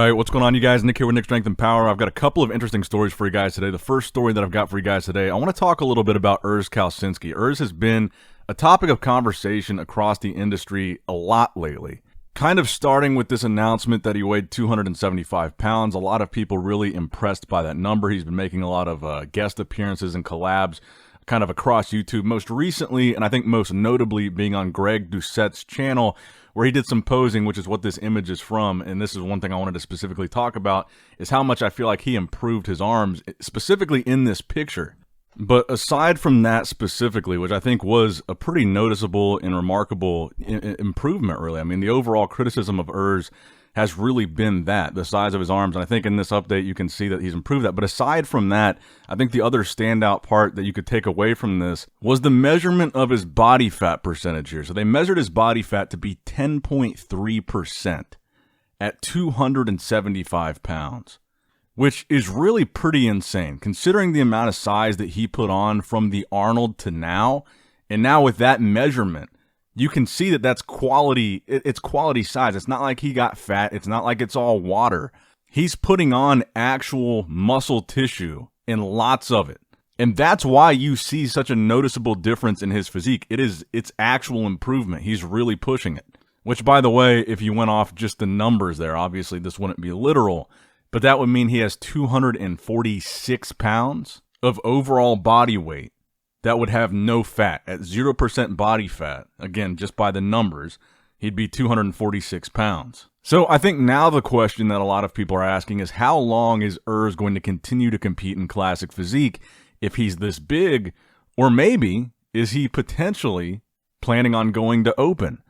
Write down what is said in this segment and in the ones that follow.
Alright, what's going on, you guys? Nick here with Nick Strength and Power. I've got a couple of interesting stories for you guys today. The first story that I've got for you guys today, I want to talk a little bit about Urs Kalecinski. Urs has been a topic of conversation across the industry a lot lately. Kind of starting with this announcement that he weighed 275 pounds. A lot of people really impressed by that number. He's been making a lot of guest appearances and collabs kind of across YouTube. Most recently, and I think most notably, being on Greg Doucette's channel, where he did some posing, which is what this image is from. And this is one thing I wanted to specifically talk about, is how much I feel like he improved his arms, specifically in this picture. But aside from that specifically, which I think was a pretty noticeable and remarkable improvement, really. I mean, the overall criticism of Urs has really been that, the size of his arms. And I think in this update, you can see that he's improved that. But aside from that, I think the other standout part that you could take away from this was the measurement of his body fat percentage here. So they measured his body fat to be 10.3% at 275 pounds, which is really pretty insane considering the amount of size that he put on from the Arnold to now. And now with that measurement, you can see that that's quality. It's quality size. It's not like he got fat. It's not like it's all water. He's putting on actual muscle tissue and lots of it. And that's why you see such a noticeable difference in his physique. It's actual improvement. He's really pushing it. Which, by the way, if you went off just the numbers there, obviously this wouldn't be literal, but that would mean he has 246 pounds of overall body weight that would have no fat. At 0% body fat, again, just by the numbers, he'd be 246 pounds. So I think now the question that a lot of people are asking is, how long is Urs going to continue to compete in classic physique if he's this big? Or maybe, is he potentially planning on going to open?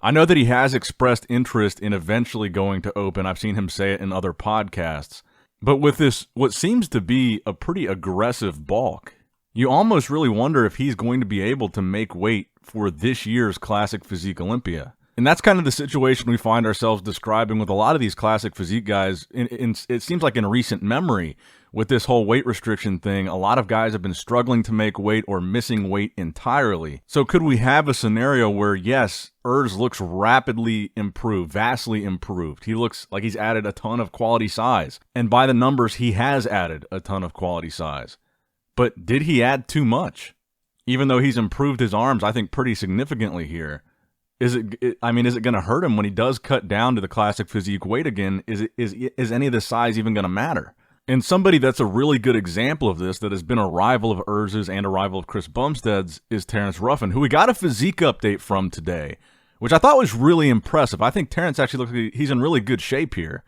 I know that he has expressed interest in eventually going to open. I've seen him say it in other podcasts. But with this, what seems to be a pretty aggressive bulk, you almost really wonder if he's going to be able to make weight for this year's Classic Physique Olympia. And that's kind of the situation we find ourselves describing with a lot of these classic physique guys. It seems like in recent memory, with this whole weight restriction thing, a lot of guys have been struggling to make weight or missing weight entirely. So could we have a scenario where, yes, Urs looks rapidly improved, vastly improved. He looks like he's added a ton of quality size. And by the numbers, he has added a ton of quality size. But did he add too much? Even though he's improved his arms, I think, pretty significantly here. Is it going to hurt him when he does cut down to the classic physique weight again? Is any of the size even going to matter? And somebody that's a really good example of this, that has been a rival of Urs's and a rival of Chris Bumstead's, is Terrence Ruffin, who we got a physique update from today, which I thought was really impressive. I think Terrence actually looks like he's in really good shape here,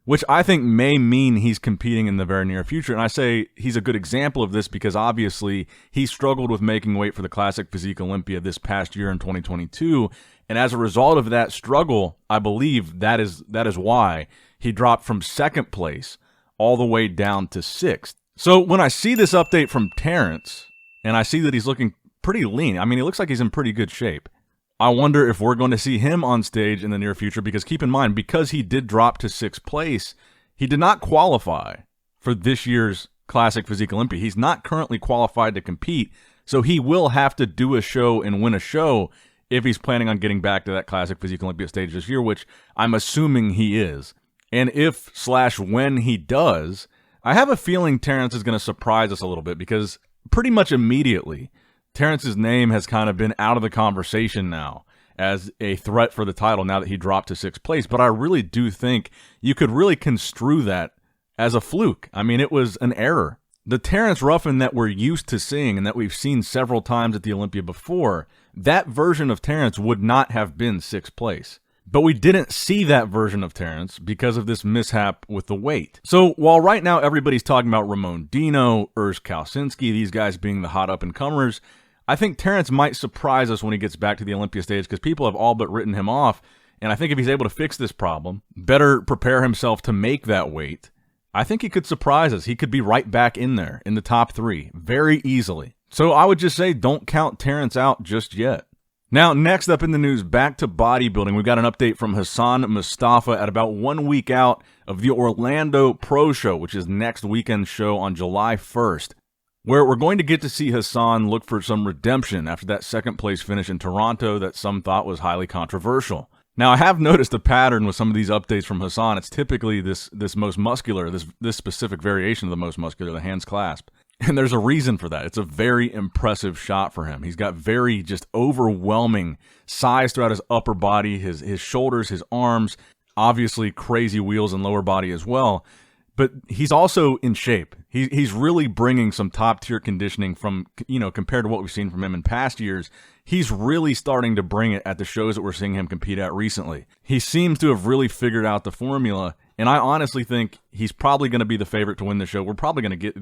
which I think may mean he's competing in the very near future. And I say he's a good example of this because obviously he struggled with making weight for the Classic Physique Olympia this past year in 2022. And as a result of that struggle, I believe that is why he dropped from second place all the way down to sixth. So when I see this update from Terrence, and I see that he's looking pretty lean, I mean, he looks like he's in pretty good shape. I wonder if we're going to see him on stage in the near future, because keep in mind, because he did drop to sixth place, he did not qualify for this year's Classic Physique Olympia. He's not currently qualified to compete, so he will have to do a show and win a show if he's planning on getting back to that Classic Physique Olympia stage this year, which I'm assuming he is. And if/when he does, I have a feeling Terrence is going to surprise us a little bit, because pretty much immediately, Terrence's name has kind of been out of the conversation now as a threat for the title now that he dropped to sixth place. But I really do think you could really construe that as a fluke. I mean, it was an error. The Terrence Ruffin that we're used to seeing and that we've seen several times at the Olympia before, that version of Terrence would not have been sixth place. But we didn't see that version of Terrence because of this mishap with the weight. So while right now everybody's talking about Ramon Dino, Urs Kalecinski, these guys being the hot up-and-comers, I think Terrence might surprise us when he gets back to the Olympia stage, because people have all but written him off. And I think if he's able to fix this problem, better prepare himself to make that weight, I think he could surprise us. He could be right back in there in the top three very easily. So I would just say don't count Terrence out just yet. Now, next up in the news, back to bodybuilding. We've got an update from Hassan Mostafa at about 1 week out of the Orlando Pro Show, which is next weekend's show on July 1st. Where we're going to get to see Hassan look for some redemption after that second place finish in Toronto that some thought was highly controversial. Now, I have noticed a pattern with some of these updates from Hassan. It's typically this most muscular, this specific variation of the most muscular, the hands clasp. And there's a reason for that. It's a very impressive shot for him. He's got very just overwhelming size throughout his upper body, his shoulders, his arms, obviously crazy wheels and lower body as well. But he's also in shape. He's really bringing some top-tier conditioning from, compared to what we've seen from him in past years. He's really starting to bring it at the shows that we're seeing him compete at recently. He seems to have really figured out the formula, and I honestly think he's probably going to be the favorite to win the show. We're probably going to get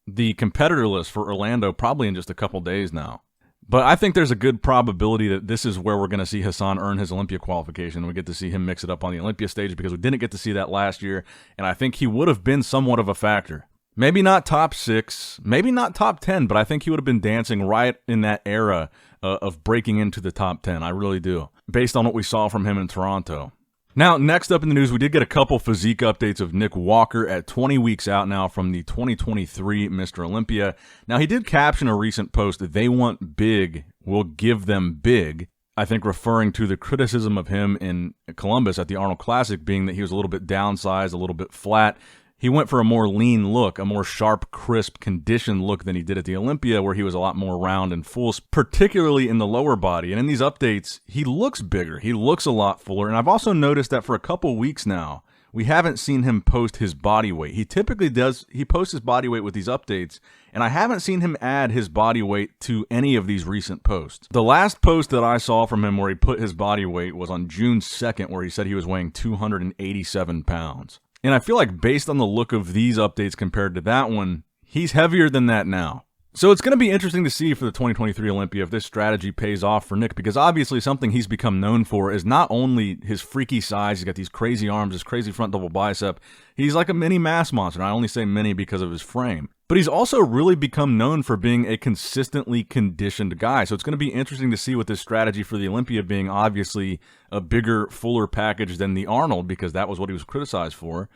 the competitor list for Orlando probably in just a couple days now. But I think there's a good probability that this is where we're going to see Hassan earn his Olympia qualification. We get to see him mix it up on the Olympia stage because we didn't get to see that last year, and I think he would have been somewhat of a factor. Maybe not top 6, maybe not top 10, but I think he would have been dancing right in that era of breaking into the top 10. I really do, based on what we saw from him in Toronto. Now, next up in the news, we did get a couple physique updates of Nick Walker at 20 weeks out now from the 2023 Mr. Olympia. Now, he did caption a recent post that they want big, we'll give them big. I think referring to the criticism of him in Columbus at the Arnold Classic being that he was a little bit downsized, a little bit flat. He went for a more lean look, a more sharp, crisp, conditioned look than he did at the Olympia, where he was a lot more round and full, particularly in the lower body. And in these updates, he looks bigger. He looks a lot fuller. And I've also noticed that for a couple weeks now, we haven't seen him post his body weight. He typically does. He posts his body weight with these updates, and I haven't seen him add his body weight to any of these recent posts. The last post that I saw from him where he put his body weight was on June 2nd, where he said he was weighing 287 pounds. And I feel like based on the look of these updates compared to that one, he's heavier than that now. So it's going to be interesting to see for the 2023 Olympia if this strategy pays off for Nick, because obviously something he's become known for is not only his freaky size, he's got these crazy arms, this crazy front double bicep, he's like a mini mass monster, and I only say mini because of his frame. But he's also really become known for being a consistently conditioned guy. So it's going to be interesting to see with this strategy for the Olympia being obviously a bigger, fuller package than the Arnold, because that was what he was criticized for.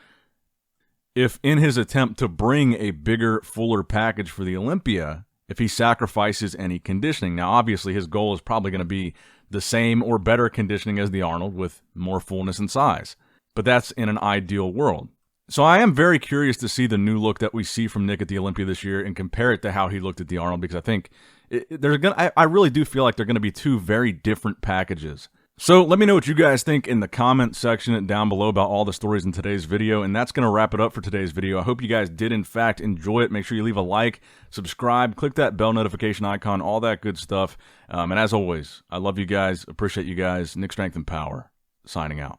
If in his attempt to bring a bigger, fuller package for the Olympia, if he sacrifices any conditioning. Now, obviously, his goal is probably going to be the same or better conditioning as the Arnold with more fullness and size. But that's in an ideal world. So I am very curious to see the new look that we see from Nick at the Olympia this year and compare it to how he looked at the Arnold, because I think I really do feel like they're going to be two very different packages. So let me know what you guys think in the comment section down below about all the stories in today's video, and that's going to wrap it up for today's video. I hope you guys did in fact enjoy it. Make sure you leave a like, subscribe, click that bell notification icon, all that good stuff. And as always, I love you guys, appreciate you guys. Nick Strength and Power, signing out.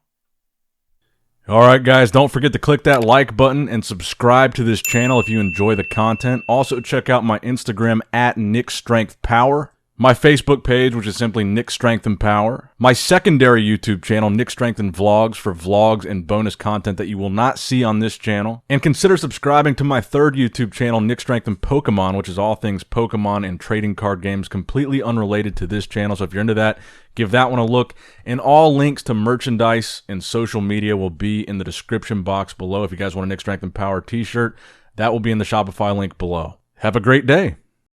All right, guys, don't forget to click that like button and subscribe to this channel if you enjoy the content. Also, check out my Instagram at Nick Strength Power. My Facebook page, which is simply Nick Strength and Power. My secondary YouTube channel, Nick Strength and Vlogs, for vlogs and bonus content that you will not see on this channel. And consider subscribing to my third YouTube channel, Nick Strength and Pokemon, which is all things Pokemon and trading card games, completely unrelated to this channel. So if you're into that, give that one a look. And all links to merchandise and social media will be in the description box below. If you guys want a Nick Strength and Power t-shirt, that will be in the Shopify link below. Have a great day.